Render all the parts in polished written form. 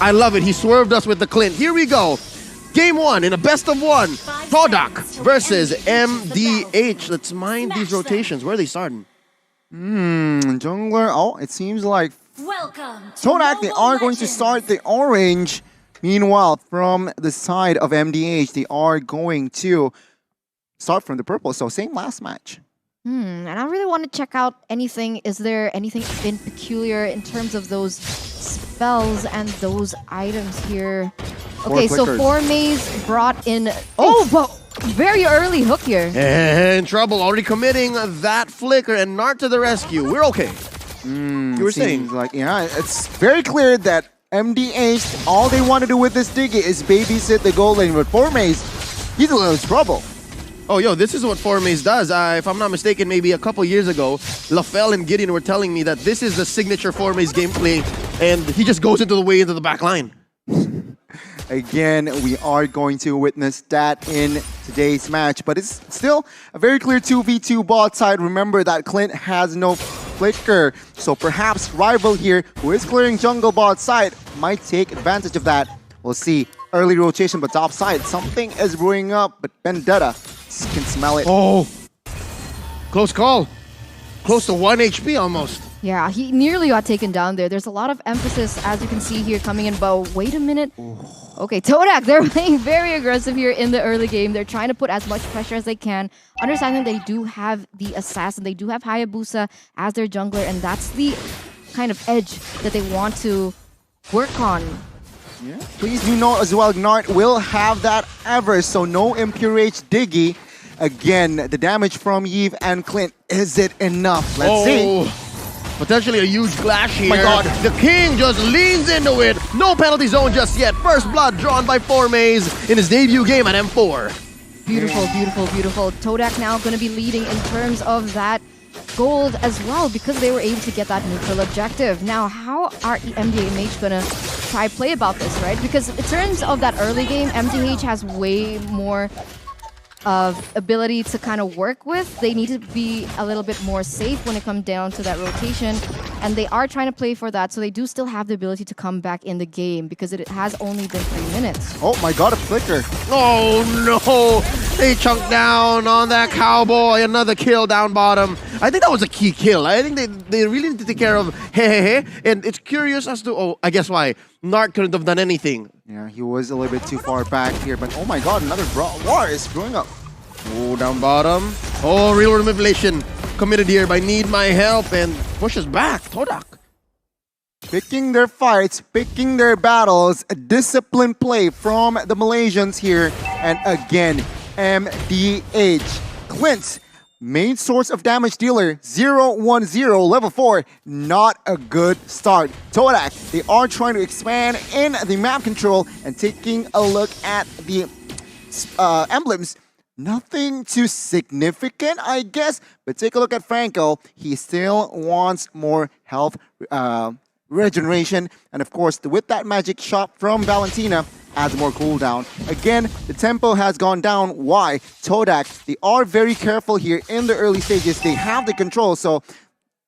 I love it. He swerved us with the Clint. Here we go. Game 1 in a best of 1. Todak versus MDH. Let's mind these rotations. Where are they starting? Jungler. Oh, it seems like Welcome Todak, they are going to start the orange. Meanwhile, from the side of MDH, they are going to start from the purple. So same last match. And I really want to check out anything. Is there anything in peculiar in terms of those spells and those items here? Okay, so Formaze brought in... Oh, but very early hook here. In trouble, already committing that flicker, and Nart to the rescue. We're okay. You were saying? Like, yeah, it's very clear that MDH, all they want to do with this Diggy is babysit the gold lane. But Formaze, he's a little trouble. Oh, yo, this is what Formaze does. If I'm not mistaken, maybe a couple years ago, LaFell and Gideon were telling me that this is the signature Formaze gameplay, and he just goes into the back line. Again, we are going to witness that in today's match, but it's still a very clear 2v2 bot side. Remember that Clint has no flicker, so perhaps Rival here, who is clearing jungle bot side, might take advantage of that. We'll see. Early rotation, but top side, something is brewing up, but Vendetta can smell it. Oh, close call. Close to 1 HP almost. Yeah, he nearly got taken down there. There's a lot of emphasis, as you can see here, coming in, but wait a minute. Okay, Todak, they're playing very aggressive here in the early game. They're trying to put as much pressure as they can, understanding they do have the assassin, they do have Hayabusa as their jungler, and that's the kind of edge that they want to work on. Yeah. Please do note as well, Nart will have that ever, so no Impure H Diggy. Again, the damage from Yves and Clint, is it enough? Let's see. Potentially a huge clash here. My God. The King just leans into it. No penalty zone just yet. First blood drawn by Formaze in his debut game at M4. Beautiful, beautiful, beautiful. Todak now going to be leading in terms of that gold as well because they were able to get that neutral objective. Now, how are MDH going to try play about this, right? Because in terms of that early game, MDH has way more of ability to kind of work with. They need to be a little bit more safe when it comes down to that rotation, and they are trying to play for that, so they do still have the ability to come back in the game because it has only been 3 minutes. Oh my God, a flicker. Oh no! They chunked down on that cowboy. Another kill down bottom. I think that was a key kill. I think they really need to take care of hey. And it's curious as to, I guess why. Nart couldn't have done anything. Yeah, he was a little bit too far back here, but oh my God, another war is brewing up. Oh, down bottom. Oh, real manipulation committed here by Need My Help and pushes back. Todak. Picking their fights, picking their battles, a disciplined play from the Malaysians here. And again, MDH. Clint's main source of damage dealer, 0-1-0, level 4. Not a good start. Todak, they are trying to expand in the map control and taking a look at the emblems. Nothing too significant, I guess, but take a look at Franco. He still wants more health regeneration, and of course, with that magic shot from Valentina, adds more cooldown. Again, the tempo has gone down. Why? Todak, they are very careful here in the early stages. They have the control, so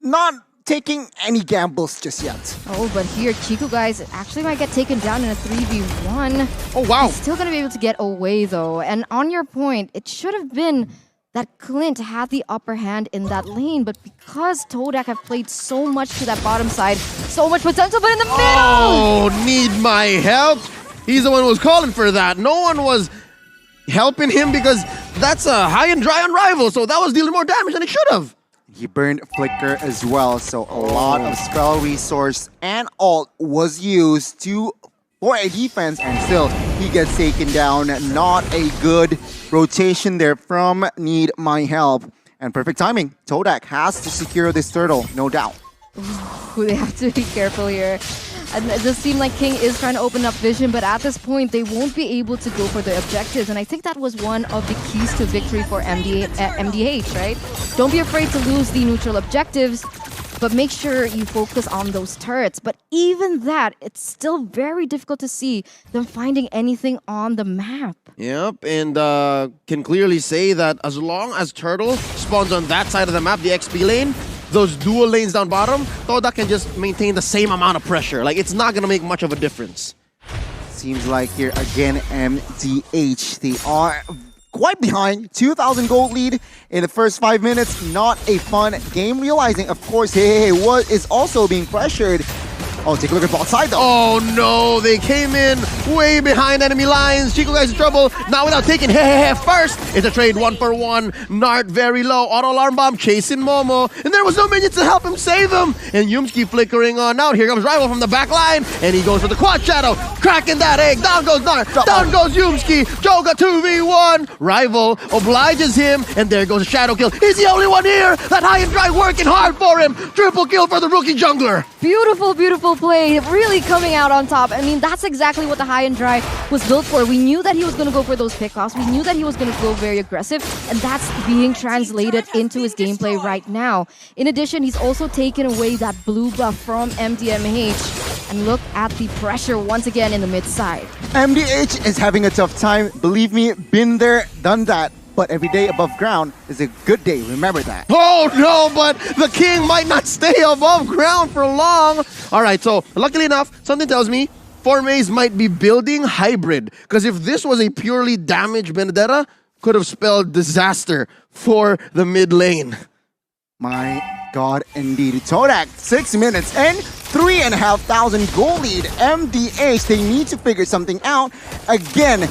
not taking any gambles just yet. Oh, but here, Chico, guys, actually might get taken down in a 3v1. Oh, wow. He's still going to be able to get away, though. And on your point, it should have been that Clint had the upper hand in that lane, but because Todak have played so much to that bottom side, so much potential, but in the middle! Oh, Need My Help! He's the one who was calling for that. No one was helping him because that's a high and dry on Rival, so that was dealing more damage than it should have. He burned Flicker as well, so a lot of spell resource and ult was used for a defense, and still he gets taken down. Not a good rotation there from Need My Help. And perfect timing. Todak has to secure this turtle, no doubt. Ooh, they have to be careful here. And it does seem like King is trying to open up vision, but at this point, they won't be able to go for the objectives. And I think that was one of the keys to victory for MDH, right? Don't be afraid to lose the neutral objectives, but make sure you focus on those turrets. But even that, it's still very difficult to see them finding anything on the map. Yep, and can clearly say that as long as Turtle spawns on that side of the map, the XP lane, those dual lanes down bottom, Todak can just maintain the same amount of pressure. Like, it's not going to make much of a difference. seems like here again, MDH. They are quite behind. 2,000 gold lead in the first 5 minutes. Not a fun game. Realizing, of course, hey, what is also being pressured. Oh, take a look at both side though. Oh no, they came in way behind enemy lines. Chico guys in trouble. Now without taking first. It's a trade 1-for-1. Nart very low. Auto alarm bomb chasing Momo. And there was no minions to help him save him. And Yumski flickering on out. Here comes Rival from the back line. And he goes for the quad shadow. Cracking that egg. Down goes Nart. Down goes Yumski. Joga 2v1. Rival obliges him. And there goes a shadow kill. He's the only one here. That high and dry working hard for him. Triple kill for the rookie jungler. Beautiful, beautiful play, really coming out on top. I mean, that's exactly what the high and dry was built for. We knew that he was going to go for those pickoffs. We knew that he was going to go very aggressive, and that's being translated into his gameplay right now. In addition, he's also taken away that blue buff from MDMH. And look at the pressure once again in the mid side. MDH is having a tough time. Believe me, been there, done that. But every day above ground is a good day. Remember that. Oh no, but the king might not stay above ground for long. All right, so luckily enough, something tells me Formaze might be building hybrid. Because if this was a purely damaged Benedetta, could have spelled disaster for the mid lane. My God, indeed. Todak, 6 minutes and 3,500 goal lead. MDH, they need to figure something out. Again,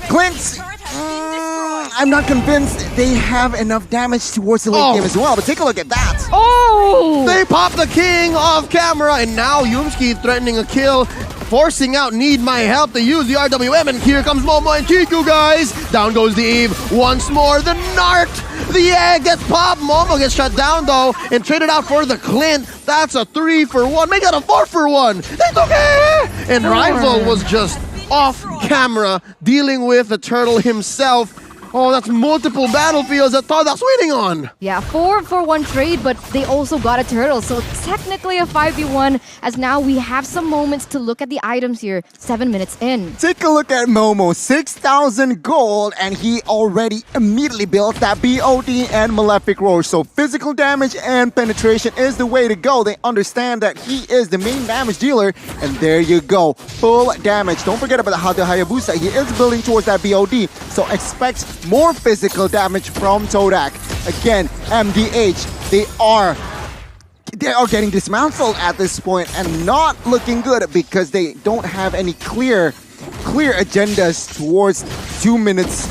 Clint, I'm not convinced they have enough damage towards the late game as well, but take a look at that. Oh! They popped the king off camera, and now Yumski threatening a kill, forcing out Need My Help to use the RWM, and here comes Momo and Chiku, guys. Down goes the Eve once more. The Nart, the egg gets popped. Momo gets shut down, though, and traded out for the Clint. That's a 3-for-1. Make that a 4-for-1. It's okay! And Rival was just off camera dealing with the turtle himself. Oh, that's multiple battlefields that Todak's winning on. Yeah, 4-for-1 trade, but they also got a turtle. So technically a 5v1, as now we have some moments to look at the items here. 7 minutes in. Take a look at Momo, 6,000 gold, and he already immediately built that BOD and Malefic Roar. So physical damage and penetration is the way to go. They understand that he is the main damage dealer, and there you go. Full damage. Don't forget about the Hayabusa. He is building towards that BOD, so expect more physical damage from Todak. Again, MDH, they are getting dismantled at this point and not looking good because they don't have any clear agendas towards 2 minutes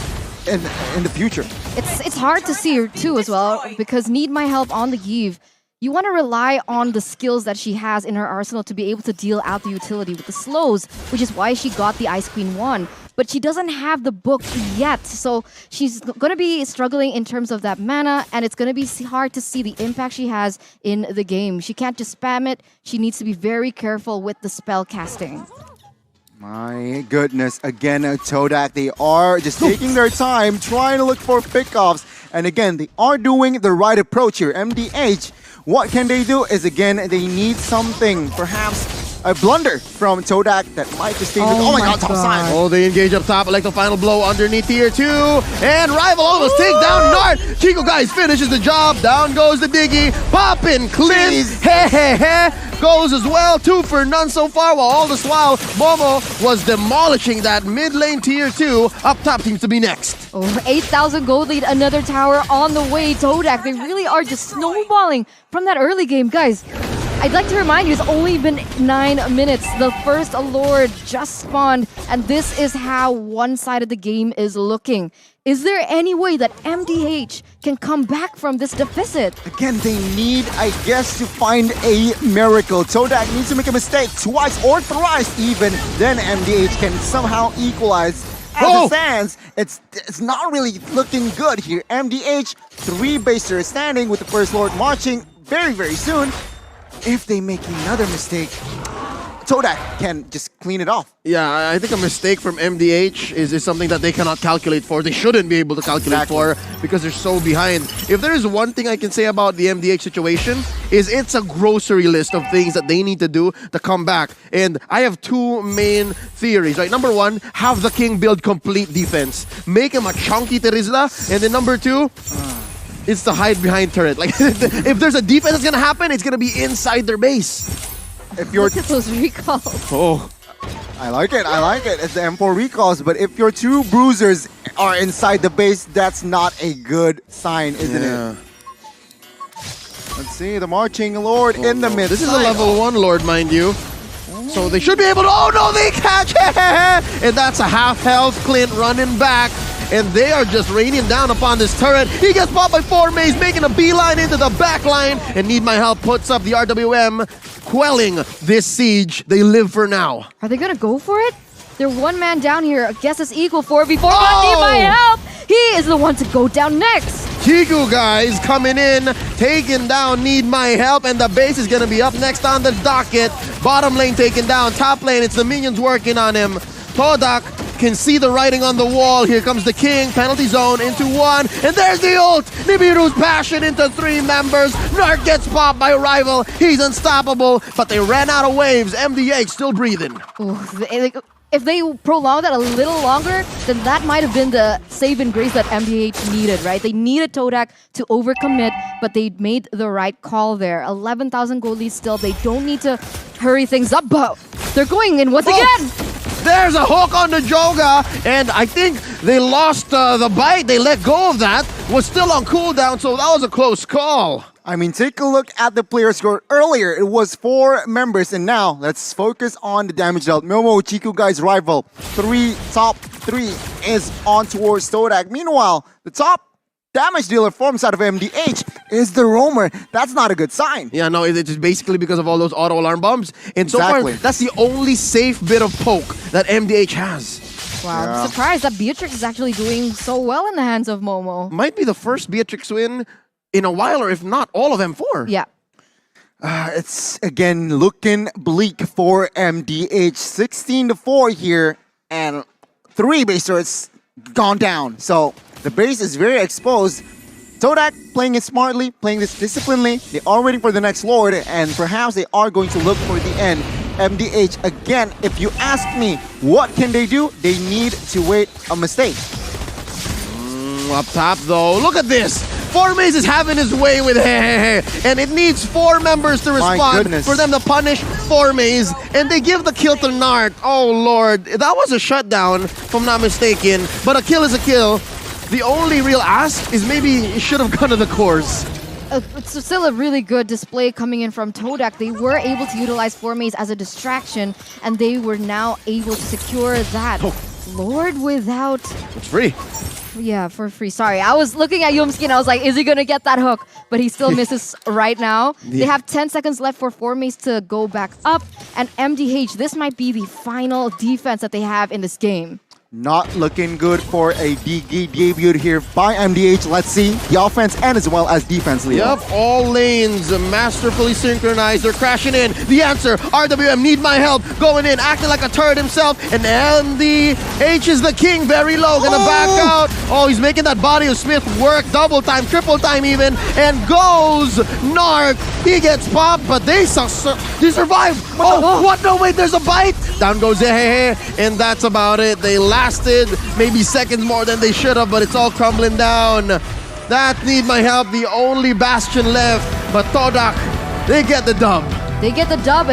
in the future. It's hard to see her too as well, because Need My Help on the Eve. You want to rely on the skills that she has in her arsenal to be able to deal out the utility with the slows, which is why she got the Ice Queen 1. But she doesn't have the book yet, so she's going to be struggling in terms of that mana, and it's going to be hard to see the impact she has in the game. She can't just spam it. She needs to be very careful with the spell casting. My goodness, again, Todak, they are just taking their time, trying to look for pickoffs. And again, they are doing the right approach here. MDH, what can they do is, again, they need something, perhaps a blunder from Todak that might just take oh my god, top side. Oh, they engage up top, like the final blow underneath tier 2. And Rival almost takes down Nart. Chico, guys, finishes the job. Down goes the Diggy. Poppin' Clint. Goes as well. 2 for none so far, while all this while, Momo was demolishing that mid lane tier 2. Up top seems to be next. Over 8,000 gold lead, another tower on the way. Todak, they really are just snowballing from that early game. Guys, I'd like to remind you, it's only been 9 minutes. The first Lord just spawned, and this is how one side of the game is looking. Is there any way that MDH can come back from this deficit? Again, they need, I guess, to find a miracle. Todak needs to make a mistake twice or thrice even, then MDH can somehow equalize. As it stands, it's not really looking good here. MDH, 3 basers standing with the first Lord marching very, very soon. If they make another mistake, Todak can just clean it off. Yeah, I think a mistake from MDH is something that they cannot calculate for. They shouldn't be able to calculate for because they're so behind. If there is one thing I can say about the MDH situation, is it's a grocery list of things that they need to do to come back. And I have 2 main theories, right? Number 1, have the king build complete defense. Make him a chunky Terizla. And then number 2, it's the hide behind turret. Like, if there's a defense that's gonna happen, it's gonna be inside their base. If you're Look at those recalls. Oh. I like it. It's the M4 recalls, but if your two bruisers are inside the base, that's not a good sign, isn't it? Let's see, the Marching Lord in the mid. This is a level 1 Lord, mind you. So they should be able to... Oh no, they catch it! And that's a half health Clint running back. And they are just raining down upon this turret. He gets popped by 4 Maze, making a beeline into the back line. And Need My Help puts up the RWM, quelling this siege. They live for now. Are they gonna go for it? They're one man down here. I guess it's equal 4v4. Oh! Need my help! He is the one to go down next. Kiku, guys, coming in, taking down Need My Help, and the base is going to be up next on the docket. Bottom lane taken down, top lane, it's the minions working on him. Todak can see the writing on the wall. Here comes the king, penalty zone into 1, and there's the ult! Nibiru's passion into 3 members. Narc gets popped by a rival. He's unstoppable, but they ran out of waves. MDH still breathing. Ooh, if they prolong that a little longer, then that might have been the save and grace that MDH needed, right? They needed Todak to overcommit, but they made the right call there. 11,000 gold lead still. They don't need to hurry things up, but they're going in once again. There's a hook on the Joga, and I think they lost the bite. They let go of that. Was still on cooldown, so that was a close call. I mean, take a look at the player score. Earlier, it was 4 members, and now let's focus on the damage dealt. Momo, Chiku Guy's rival, top 3 is on towards Todak. Meanwhile, the top damage dealer forms out of MDH is the Roamer. That's not a good sign. Yeah, no, it's just basically because of all those auto alarm bombs. And so far, Exactly. that's the only safe bit of poke that MDH has. Wow, Yeah. I'm surprised that Beatrix is actually doing so well in the hands of Momo. Might be the first Beatrix win in a while, or if not, all of M4. Yeah. It's again looking bleak for MDH. 16-4 here, and 3 base turrets gone down. So the base is very exposed. Todak playing it smartly, playing this disciplinedly. They are waiting for the next Lord, and perhaps they are going to look for the end. MDH, again, if you ask me, what can they do? They need to wait a mistake. Up top, though, look at this. 4 Maze is having his way with Hehehe, and it needs 4 members to respond goodness. for them to punish 4 Maze, and they give the kill to Narc. Oh, Lord. That was a shutdown, if I'm not mistaken, but a kill is a kill. The only real ask is maybe it should have gone to the course. It's still a really good display coming in from Todak. They were able to utilize 4 Maze as a distraction, and they were now able to secure that. Oh. Lord without... It's free. Yeah, for free. Sorry, I was looking at Yumski and I was like, is he gonna get that hook? But he still misses right now. They have 10 seconds left for 4 Maze to go back up. And MDH, this might be the final defense that they have in this game. Not looking good for a DG debut here by MDH. Let's see the offense and as well as defense, Leo. Yep, all lanes masterfully synchronized. They're crashing in. The answer, RWM, Need My Help, going in, acting like a turret himself. And MDH is the king, very low, gonna back out. Oh, he's making that body of Smith work, double time, triple time even. And goes Narc. He gets popped, but they survive. Oh, what? No, wait, there's a bite. Down goes Hehehe, and that's about it. They lasted maybe seconds more than they should have, but it's all crumbling down. That Need My Help, the only bastion left. But Todak, they get the dub. They get the dub.